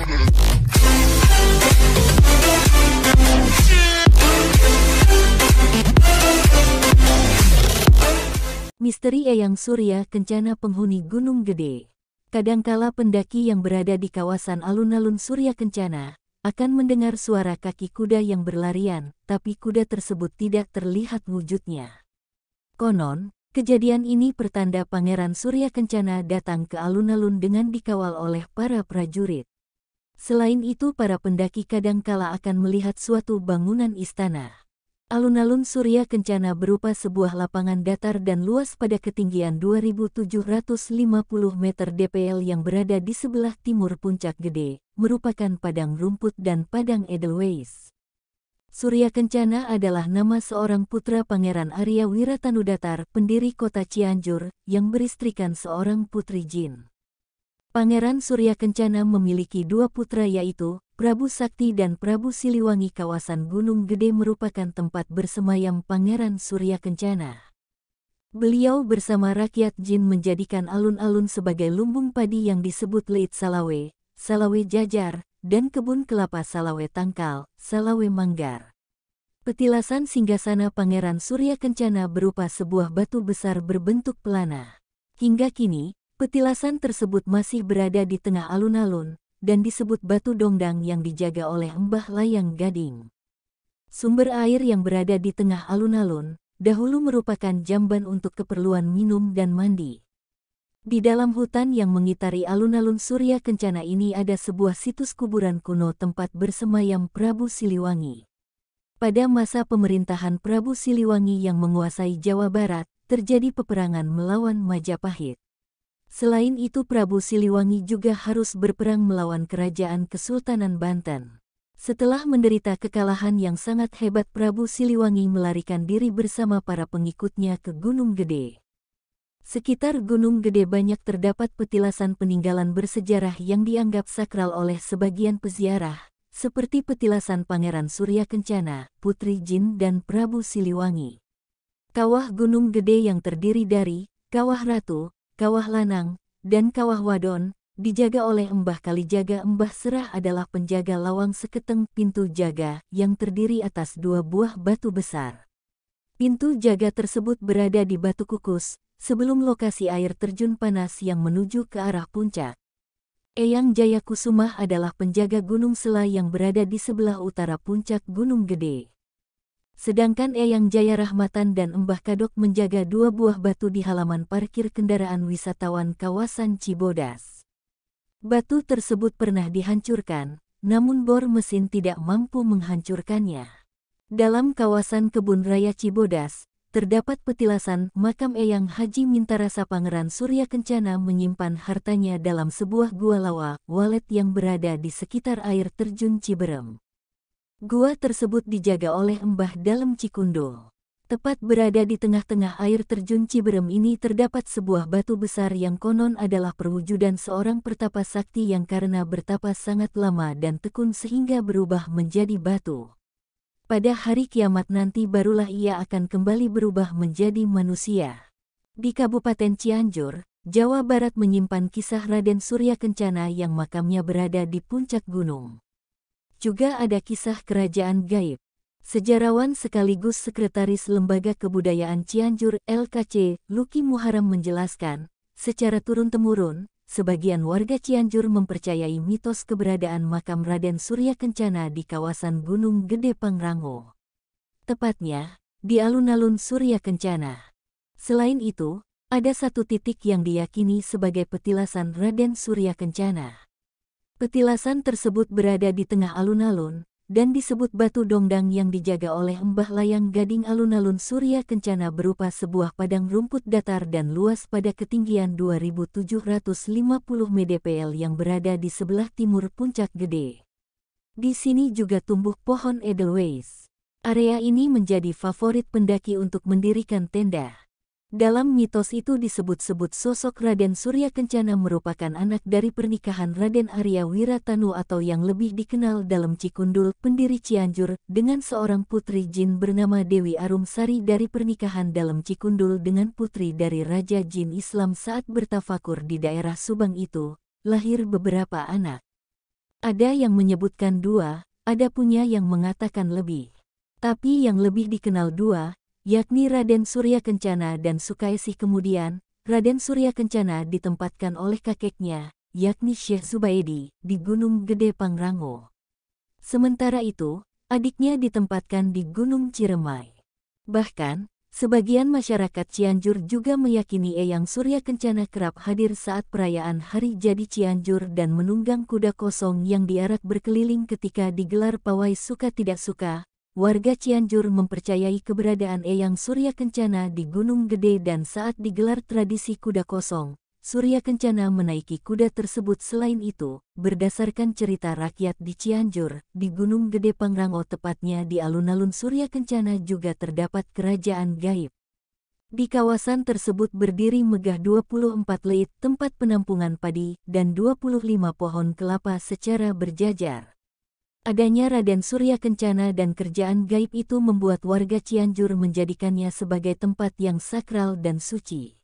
Misteri Eyang Surya Kencana penghuni Gunung Gede. Kadangkala pendaki yang berada di kawasan alun-alun Surya Kencana akan mendengar suara kaki kuda yang berlarian, tapi kuda tersebut tidak terlihat wujudnya. Konon, kejadian ini pertanda Pangeran Surya Kencana datang ke alun-alun dengan dikawal oleh para prajurit. Selain itu, para pendaki kadangkala akan melihat suatu bangunan istana. Alun-alun Surya Kencana berupa sebuah lapangan datar dan luas pada ketinggian 2.750 meter DPL yang berada di sebelah timur Puncak Gede, merupakan padang rumput dan padang edelweiss. Surya Kencana adalah nama seorang putra Pangeran Arya Wiratanudatar, pendiri kota Cianjur, yang beristrikan seorang putri jin. Pangeran Surya Kencana memiliki dua putra yaitu Prabu Sakti dan Prabu Siliwangi. Kawasan Gunung Gede merupakan tempat bersemayam Pangeran Surya Kencana. Beliau bersama rakyat jin menjadikan alun-alun sebagai lumbung padi yang disebut Leit Salawe, Salawe Jajar, dan kebun kelapa Salawe Tangkal, Salawe Manggar. Petilasan singgasana Pangeran Surya Kencana berupa sebuah batu besar berbentuk pelana. Hingga kini, petilasan tersebut masih berada di tengah alun-alun dan disebut Batu Dongdang yang dijaga oleh Mbah Layang Gading. Sumber air yang berada di tengah alun-alun dahulu merupakan jamban untuk keperluan minum dan mandi. Di dalam hutan yang mengitari alun-alun Surya Kencana ini ada sebuah situs kuburan kuno tempat bersemayam Prabu Siliwangi. Pada masa pemerintahan Prabu Siliwangi yang menguasai Jawa Barat, terjadi peperangan melawan Majapahit. Selain itu, Prabu Siliwangi juga harus berperang melawan kerajaan Kesultanan Banten. Setelah menderita kekalahan yang sangat hebat, Prabu Siliwangi melarikan diri bersama para pengikutnya ke Gunung Gede. Sekitar Gunung Gede banyak terdapat petilasan peninggalan bersejarah yang dianggap sakral oleh sebagian peziarah, seperti petilasan Pangeran Surya Kencana, Putri Jin dan Prabu Siliwangi. Kawah Gunung Gede yang terdiri dari Kawah Ratu, Kawah Lanang, dan Kawah Wadon, dijaga oleh Mbah Kalijaga. Mbah Serah adalah penjaga lawang seketeng pintu jaga yang terdiri atas dua buah batu besar. Pintu jaga tersebut berada di Batu Kukus, sebelum lokasi air terjun panas yang menuju ke arah puncak. Eyang Jayakusumah adalah penjaga Gunung Selai yang berada di sebelah utara puncak Gunung Gede. Sedangkan Eyang Jaya Rahmatan dan Mbah Kadok menjaga dua buah batu di halaman parkir kendaraan wisatawan kawasan Cibodas. Batu tersebut pernah dihancurkan, namun bor mesin tidak mampu menghancurkannya. Dalam kawasan Kebun Raya Cibodas, terdapat petilasan makam Eyang Haji Mintarasa. Pangeran Surya Kencana menyimpan hartanya dalam sebuah gua lawa, walet yang berada di sekitar air terjun Ciberem. Gua tersebut dijaga oleh Mbah Dalem Cikundul. Tepat berada di tengah-tengah air terjun Ciberem ini terdapat sebuah batu besar yang konon adalah perwujudan seorang pertapa sakti yang karena bertapa sangat lama dan tekun sehingga berubah menjadi batu. Pada hari kiamat nanti barulah ia akan kembali berubah menjadi manusia. Di Kabupaten Cianjur, Jawa Barat menyimpan kisah Raden Surya Kencana yang makamnya berada di puncak gunung. Juga ada kisah kerajaan gaib. Sejarawan sekaligus sekretaris Lembaga Kebudayaan Cianjur LKC, Luki Muharam menjelaskan, secara turun-temurun, sebagian warga Cianjur mempercayai mitos keberadaan makam Raden Surya Kencana di kawasan Gunung Gede Pangrango. Tepatnya, di alun-alun Surya Kencana. Selain itu, ada satu titik yang diyakini sebagai petilasan Raden Surya Kencana. Petilasan tersebut berada di tengah alun-alun, dan disebut Batu Dongdang yang dijaga oleh Mbah Layang Gading. Alun-alun Surya Kencana berupa sebuah padang rumput datar dan luas pada ketinggian 2.750 mdpl yang berada di sebelah timur Puncak Gede. Di sini juga tumbuh pohon edelweiss. Area ini menjadi favorit pendaki untuk mendirikan tenda. Dalam mitos itu disebut-sebut sosok Raden Surya Kencana merupakan anak dari pernikahan Raden Arya Wiratanu atau yang lebih dikenal Dalem Cikundul, pendiri Cianjur, dengan seorang putri jin bernama Dewi Arumsari. Dari pernikahan Dalem Cikundul dengan putri dari Raja Jin Islam saat bertafakur di daerah Subang itu, lahir beberapa anak. Ada yang menyebutkan 2, ada punya yang mengatakan lebih. Tapi yang lebih dikenal 2, yakni Raden Surya Kencana dan Sukaisi. Kemudian, Raden Surya Kencana ditempatkan oleh kakeknya, yakni Syekh Zubaidi, di Gunung Gede Pangrango. Sementara itu, adiknya ditempatkan di Gunung Ciremai. Bahkan, sebagian masyarakat Cianjur juga meyakini Eyang Surya Kencana kerap hadir saat perayaan Hari Jadi Cianjur dan menunggang kuda kosong yang diarak berkeliling ketika digelar pawai suka tidak suka. Warga Cianjur mempercayai keberadaan Eyang Surya Kencana di Gunung Gede dan saat digelar tradisi kuda kosong, Surya Kencana menaiki kuda tersebut. Selain itu, berdasarkan cerita rakyat di Cianjur, di Gunung Gede Pangrango tepatnya di alun-alun Surya Kencana juga terdapat kerajaan gaib. Di kawasan tersebut berdiri megah 24 leit tempat penampungan padi dan 25 pohon kelapa secara berjajar. Adanya Raden Surya Kencana dan kerjaan gaib itu membuat warga Cianjur menjadikannya sebagai tempat yang sakral dan suci.